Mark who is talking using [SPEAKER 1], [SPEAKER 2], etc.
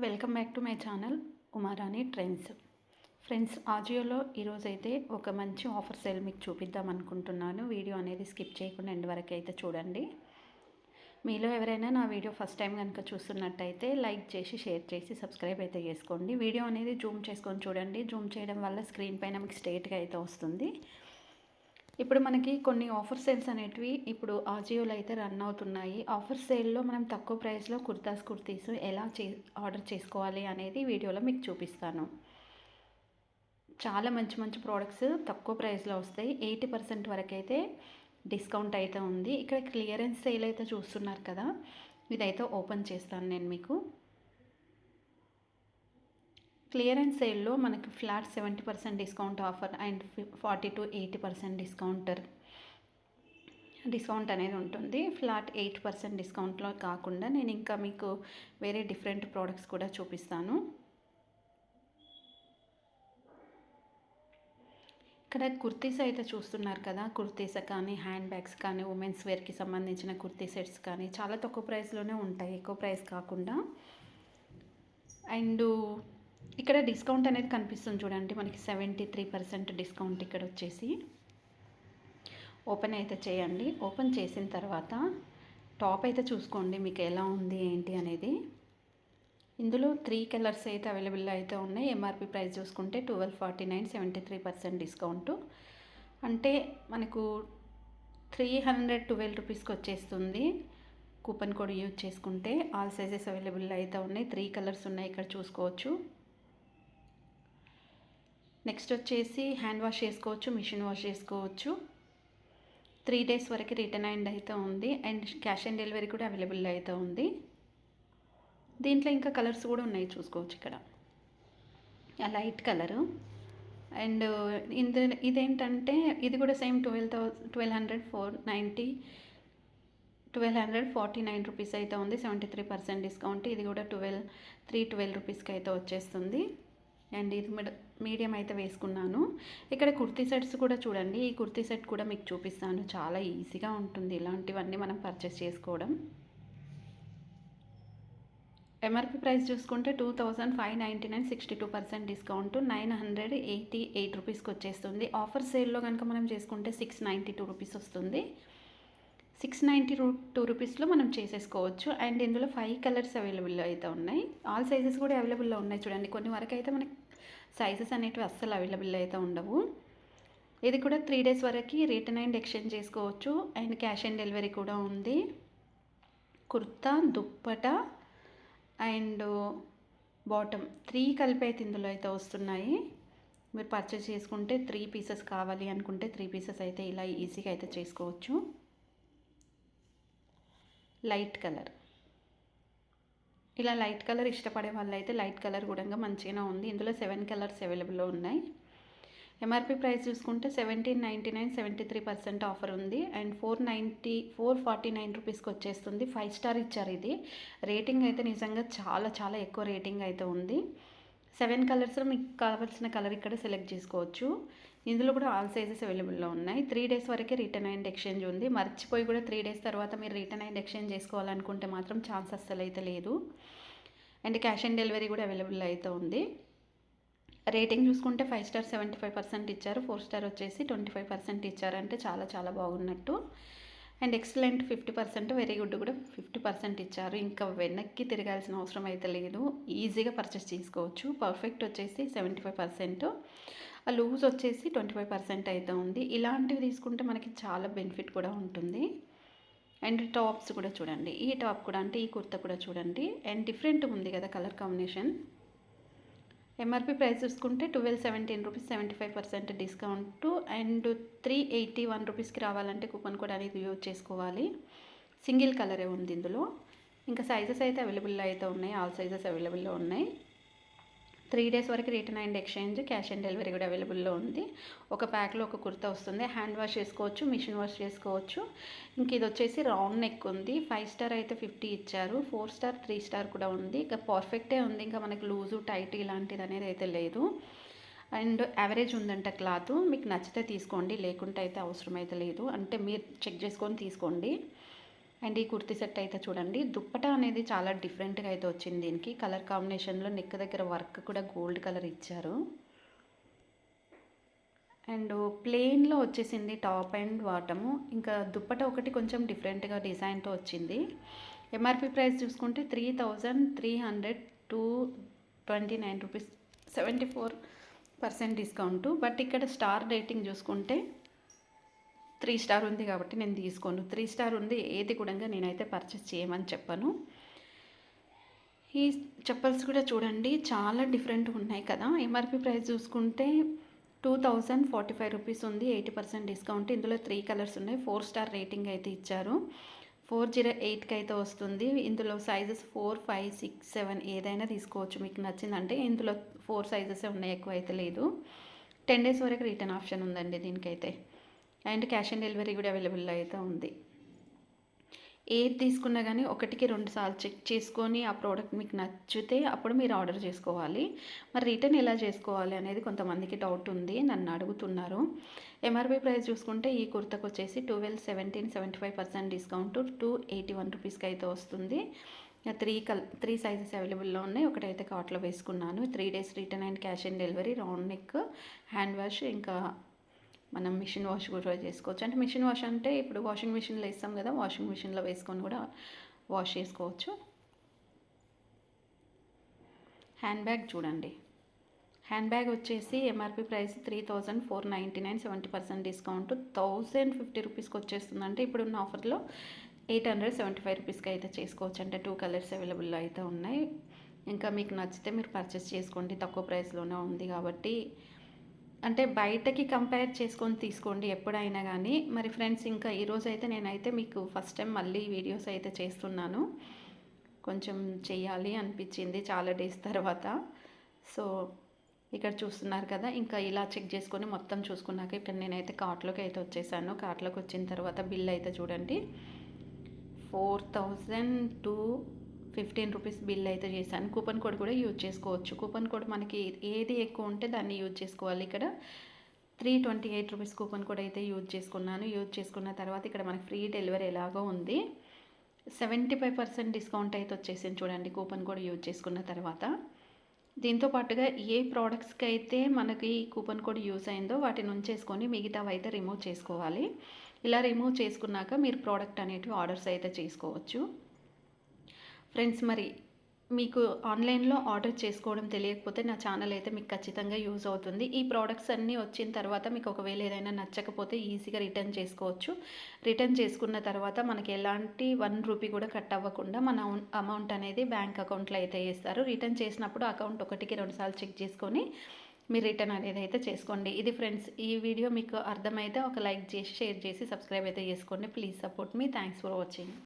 [SPEAKER 1] Welcome back to my channel Umarani trends. Friends, ఆజియోలో ఈరోజైతే ఒక మంచి ఆఫర్ సేల్ మీకు చూపిద్దాం అనుకుంటున్నాను. వీడియో అనేది స్కిప్ చేయకుండా ఎండ్ వరకు అయితే చూడండి. మీలో ఎవరైనా నా వీడియో ఫస్ట్ టైం కనుక చూస్తున్నట్టయితే లైక్ చేసి షేర్ చేసి సబ్స్క్రైబ్ అయితే చేసుకోండి. వీడియో అనేది జూమ్ చేసుకొని చూడండి. జూమ్ చేయడం వల్ల స్క్రీన్ పైన మీకు స్ట్రేట్గా అయితే వస్తుంది. ఇప్పుడు మనకి కొన్ని ఆఫర్ సేల్స్ అనేటివి ఇప్పుడు ఆజియోలో అయితే రన్ అవుతున్నాయి. ఆఫర్ సేల్లో మనం తక్కువ ప్రైస్లో కుర్తీస్ ఎలా ఆర్డర్ చేసుకోవాలి అనేది వీడియోలో మీకు చూపిస్తాను. చాలా మంచి మంచి ప్రోడక్ట్స్ తక్కువ ప్రైస్లో వస్తాయి. 80% వరకు అయితే డిస్కౌంట్ అయితే ఉంది. ఇక్కడ క్లియరెన్స్ సేల్ అయితే చూస్తున్నారు కదా, ఇదైతే ఓపెన్ చేస్తాను నేను మీకు. క్లియరెన్స్ సేల్లో మనకి flat 70% discount offer and 40 to 80% discount అనేది ఉంటుంది. ఫ్లాట్ 8% డిస్కౌంట్లో కాకుండా నేను ఇంకా మీకు వేరే డిఫరెంట్ ప్రోడక్ట్స్ కూడా చూపిస్తాను. ఇక్కడ కుర్తీస్ అయితే చూస్తున్నారు కదా, కుర్తీస్ కానీ హ్యాండ్ బ్యాగ్స్ కానీ ఉమెన్స్ వేర్కి సంబంధించిన కుర్తీ సెట్స్ కానీ చాలా తక్కువ ప్రైస్లోనే ఉంటాయి, ఎక్కువ ప్రైస్ కాకుండా. అండ్ ఇక్కడ డిస్కౌంట్ అనేది కనిపిస్తుంది చూడండి, మనకి 73% డిస్కౌంట్ ఇక్కడ వచ్చేసి. ఓపెన్ అయితే చేయండి. ఓపెన్ చేసిన తర్వాత టాప్ అయితే చూసుకోండి మీకు ఎలా ఉంది ఏంటి అనేది. ఇందులో 3 కలర్స్ అయితే అవైలబుల్ అయితే ఉన్నాయి. ఎంఆర్పి ప్రైస్ చూసుకుంటే 1249, 73% డిస్కౌంట్ అంటే మనకు 312 రూపీస్కి వచ్చేస్తుంది. కూపన్ కోడ్ యూజ్ చేసుకుంటే ఆల్ సైజెస్ అవైలబుల్ అయితే ఉన్నాయి. 3 కలర్స్ ఉన్నాయి ఇక్కడ చూసుకోవచ్చు. నెక్స్ట్ వచ్చేసి హ్యాండ్ వాష్ చేసుకోవచ్చు, మిషన్ వాష్ చేసుకోవచ్చు. 3 days వరకు రిటర్న్ అయితే ఉంది అండ్ క్యాష్ ఆన్ డెలివరీ కూడా అవైలబుల్ అయితే ఉంది. దీంట్లో ఇంకా కలర్స్ కూడా ఉన్నాయి చూసుకోవచ్చు ఇక్కడ. లైట్ కలరు అండ్ ఇదేంటంటే ఇది కూడా సేమ్ 1249 రూపీస్ అయితే ఉంది. 73% డిస్కౌంట్. ఇది కూడా 312 రూపీస్కి అయితే వచ్చేస్తుంది. అండ్ ఇది మీడియం అయితే వేసుకున్నాను. ఇక్కడ కుర్తీ సెట్స్ కూడా చూడండి. ఈ కుర్తీ సెట్ కూడా మీకు చూపిస్తాను. చాలా ఈజీగా ఉంటుంది ఇలాంటివన్నీ మనం పర్చేస్ చేసుకోవడం. ఎంఆర్పి ప్రైస్ చూసుకుంటే 2599, 62% డిస్కౌంట్ 988 రూపీస్కి వచ్చేస్తుంది. ఆఫర్ సేల్లో కనుక మనం చేసుకుంటే 692 రూపీస్ వస్తుంది. 692 రూపీస్లో మనం చేసేసుకోవచ్చు. అండ్ ఇందులో 5 కలర్స్ అవైలబుల్ అయితే ఉన్నాయి. ఆల్ సైజెస్ కూడా అవైలబుల్లో ఉన్నాయి చూడండి. కొన్ని వరకు అయితే మనకి సైజెస్ అనేటివి అస్సలు అవైలబుల్ అయితే ఉండవు. ఇది కూడా 3 days వరకు రిటర్న్ అండ్ ఎక్స్చేంజ్ చేసుకోవచ్చు అండ్ క్యాష్ ఆన్ డెలివరీ కూడా ఉంది. కుర్తా, దుప్పట అండ్ బాటమ్ 3 కలిపి అయితే ఇందులో అయితే వస్తున్నాయి. మీరు పర్చేస్ చేసుకుంటే 3 పీసెస్ కావాలి అనుకుంటే 3 పీసెస్ అయితే ఇలా ఈజీగా అయితే చేసుకోవచ్చు. లైట్ కలర్, ఇలా లైట్ కలర్ ఇష్టపడే వాళ్ళైతే లైట్ కలర్ కూడా మంచిగా ఉంది. ఇందులో 7 కలర్స్ అవైలబుల్లో ఉన్నాయి. ఎంఆర్పి ప్రైస్ చూసుకుంటే 1799, 73% ఆఫర్ ఉంది అండ్ 449 రూపీస్కి వచ్చేస్తుంది. 5 స్టార్ ఇచ్చారు. ఇది రేటింగ్ అయితే నిజంగా చాలా చాలా ఎక్కువ రేటింగ్ అయితే ఉంది. 7 కలర్స్లో మీకు కావాల్సిన కలర్ ఇక్కడ సెలెక్ట్ చేసుకోవచ్చు. ఇందులో కూడా ఆల్ సైజెస్ అవైలబుల్లో ఉన్నాయి. 3 days వరకే రిటర్న్ అండ్ ఎక్స్చేంజ్ ఉంది. మర్చిపోయి కూడా 3 days తర్వాత మీరు రిటర్న్ అండ్ ఎక్స్చేంజ్ చేసుకోవాలనుకుంటే మాత్రం ఛాన్స్ అస్సలు అయితే లేదు. అండ్ క్యాష్ ఆన్ డెలివరీ కూడా అవైలబుల్ అయితే ఉంది. రేటింగ్ చూసుకుంటే 5 స్టార్ 75% ఇచ్చారు, 4 స్టార్ వచ్చేసి 25% ఇచ్చారు. అంటే చాలా చాలా బాగున్నట్టు. అండ్ ఎక్సలెంట్ 50%, వెరీ గుడ్ కూడా 50% ఇచ్చారు. ఇంకా వెనక్కి తిరగాల్సిన అవసరం అయితే లేదు. ఈజీగా పర్చేస్ చేసుకోవచ్చు. పర్ఫెక్ట్ వచ్చేసి 75%, లూజ్ వచ్చేసి 25% అయితే ఉంది. ఇలాంటివి తీసుకుంటే మనకి చాలా బెనిఫిట్ కూడా ఉంటుంది. అండ్ టాప్స్ కూడా చూడండి. ఈ టాప్ కూడా అంటే ఈ కుర్తా కూడా చూడండి అండ్ డిఫరెంట్ ఉంది కదా కలర్ కాంబినేషన్. ఎంఆర్పి ప్రైస్ చూసుకుంటే 1217 రూపీస్, 75% డిస్కౌంట్ అండ్ 381 రూపీస్కి రావాలంటే కూపన్ కోడ్ అనేది యూజ్ చేసుకోవాలి. సింగిల్ కలరే ఉంది ఇందులో. ఇంకా సైజెస్ అయితే అవైలబుల్ అయితే ఉన్నాయి. ఆల్ సైజెస్ అవైలబుల్లో ఉన్నాయి. 3 days వరకు return and exchange, cash on delivery కూడా అవైలబుల్లో ఉంది. ఒక ప్యాక్లో ఒక కుర్తా వస్తుంది. హ్యాండ్ వాష్ చేసుకోవచ్చు, మిషన్ వాష్ చేసుకోవచ్చు. ఇంక ఇది వచ్చేసి రౌండ్ నెక్ ఉంది. 5 స్టార్ అయితే 50 ఇచ్చారు. 4 స్టార్ 3 స్టార్ కూడా ఉంది. ఇంకా పర్ఫెక్టే ఉంది. ఇంకా మనకి లూజు టైట్ ఇలాంటిది అనేది అయితే లేదు. అండ్ యావరేజ్ ఉందంట క్లాత్. మీకు నచ్చితే తీసుకోండి, లేకుంటే అయితే అవసరం అయితే లేదు. అంటే మీరు చెక్ చేసుకొని తీసుకోండి. అండ్ ఈ కుర్తీ సెట్ అయితే చూడండి, దుప్పటా అనేది చాలా డిఫరెంట్గా అయితే వచ్చింది. దీనికి కలర్ కాంబినేషన్లో నెక్ దగ్గర వర్క్ కూడా గోల్డ్ కలర్ ఇచ్చారు. అండ్ ప్లెయిన్లో వచ్చేసింది టాప్ అండ్ బాటము. ఇంకా దుప్పట ఒకటి కొంచెం డిఫరెంట్గా డిజైన్తో వచ్చింది. ఎంఆర్పి ప్రైస్ చూసుకుంటే 3329 రూపీస్, 74% డిస్కౌంట్. బట్ ఇక్కడ స్టార్ రేటింగ్ చూసుకుంటే 3 స్టార్ ఉంది కాబట్టి నేను తీసుకోను. 3 స్టార్ ఉంది ఏది కూడా నేనైతే పర్చేస్ చేయమని చెప్పను. ఈ చెప్పల్స్ కూడా చూడండి చాలా డిఫరెంట్గా ఉన్నాయి కదా. ఎంఆర్పి ప్రైస్ చూసుకుంటే 2045 రూపీస్ ఉంది, 80% డిస్కౌంట్. ఇందులో 3 కలర్స్ ఉన్నాయి. 4 స్టార్ రేటింగ్ అయితే ఇచ్చారు. 408కి అయితే వస్తుంది. ఇందులో సైజెస్ 4, 5, 6, 7 ఏదైనా తీసుకోవచ్చు మీకు నచ్చిందంటే. ఇందులో 4 సైజెస్ ఉన్నాయి, ఎక్కువ అయితే లేదు. 10 డేస్ వరకు రిటర్న్ ఆప్షన్ ఉందండి దీనికైతే. అండ్ క్యాష్ ఆన్ డెలివరీ కూడా అవైలబుల్ అయితే ఉంది. ఏది తీసుకున్నా కానీ 1కి 2 సార్లు చెక్ చేసుకొని ఆ ప్రోడక్ట్ మీకు నచ్చితే అప్పుడు మీరు ఆర్డర్ చేసుకోవాలి. మరి రిటర్న్ ఎలా చేసుకోవాలి అనేది కొంతమందికి డౌట్ ఉంది, నన్ను అడుగుతున్నారు. ఎంఆర్పి ప్రైస్ చూసుకుంటే ఈ కుర్తకు వచ్చేసి 75% డిస్కౌంట్ 281 రూపీస్కి అయితే వస్తుంది. 3 సైజెస్ అవైలబుల్లో ఉన్నాయి. ఒకటైతే కార్ట్లో వేసుకున్నాను. 3 days return and cash on delivery, round neck, hand wash, ఇంకా మనం మిషన్ వాష్ కూడా చేసుకోవచ్చు. అంటే మిషన్ వాష్ అంటే ఇప్పుడు వాషింగ్ మిషన్లో ఇస్తాం కదా, వాషింగ్ మిషన్లో వేసుకొని కూడా వాష్ చేసుకోవచ్చు. హ్యాండ్ బ్యాగ్ చూడండి, హ్యాండ్ బ్యాగ్ వచ్చేసి ఎంఆర్పి ప్రైస్ 3499, 70% డిస్కౌంట్ 1050 రూపీస్కి వచ్చేస్తుంది. అంటే ఇప్పుడున్న ఆఫర్లో 875 రూపీస్కి అయితే చేసుకోవచ్చు. అంటే 2 కలర్స్ అవైలబుల్ అయితే ఉన్నాయి. ఇంకా మీకు నచ్చితే మీరు పర్చేస్ చేసుకోండి, తక్కువ ప్రైస్లోనే ఉంది కాబట్టి. అంటే బయటకి కంపేర్ చేసుకొని తీసుకోండి ఎప్పుడైనా కానీ. మరి ఫ్రెండ్స్, ఇంకా ఈరోజు అయితే నేనైతే మీకు ఫస్ట్ టైం మళ్ళీ వీడియోస్ అయితే చేస్తున్నాను. కొంచెం చెయ్యాలి అనిపించింది చాలా డేస్ తర్వాత. సో ఇక్కడ చూస్తున్నారు కదా, ఇంకా ఇలా చెక్ చేసుకొని మొత్తం చూసుకున్నాక ఇక్కడ నేనైతే కార్ట్లోకి అయితే వచ్చేసాను. కార్ట్లోకి వచ్చిన తర్వాత బిల్ అయితే చూడండి, 4215 రూపీస్ బిల్ అయితే చేశాను. కూపన్ కోడ్ కూడా యూజ్ చేసుకోవచ్చు. కూపన్ కోడ్ మనకి ఏది ఎక్కువ ఉంటే దాన్ని యూజ్ చేసుకోవాలి. ఇక్కడ 328 రూపీస్ కూపన్ కోడ్ అయితే యూజ్ చేసుకున్నాను. యూజ్ చేసుకున్న తర్వాత ఇక్కడ మనకి ఫ్రీ డెలివరీ ఎలాగో ఉంది. 75% డిస్కౌంట్ అయితే వచ్చేసింది చూడండి కూపన్ కోడ్ యూజ్ చేసుకున్న తర్వాత. దీంతో పాటుగా ఏ ప్రోడక్ట్స్కి అయితే మనకి కూపన్ కోడ్ యూజ్ అయిందో వాటిని ఉంచేసుకొని మిగతావి అయితే రిమూవ్ చేసుకోవాలి. ఇలా రిమూవ్ చేసుకున్నాక మీరు ప్రోడక్ట్ అనేటివి ఆర్డర్స్ అయితే చేసుకోవచ్చు. ఫ్రెండ్స్, మరి మీకు ఆన్లైన్లో ఆర్డర్ చేసుకోవడం తెలియకపోతే నా ఛానల్ అయితే మీకు ఖచ్చితంగా యూజ్ అవుతుంది. ఈ ప్రోడక్ట్స్ అన్నీ వచ్చిన తర్వాత మీకు ఒకవేళ ఏదైనా నచ్చకపోతే ఈజీగా రిటర్న్ చేసుకోవచ్చు. రిటర్న్ చేసుకున్న తర్వాత మనకి ఎలాంటి 1 రూపీ కూడా కట్ అవ్వకుండా మన అమౌంట్ అనేది బ్యాంక్ అకౌంట్లో అయితే వేస్తారు. రిటర్న్ చేసినప్పుడు అకౌంట్ 1కి 2 సార్లు చెక్ చేసుకొని మీరు రిటర్న్ అనేది అయితే చేసుకోండి. ఇది ఫ్రెండ్స్, ఈ వీడియో మీకు అర్థమైతే ఒక లైక్ చేసి, షేర్ చేసి, సబ్స్క్రైబ్ అయితే చేసుకోండి. Please support me. Thanks for watching.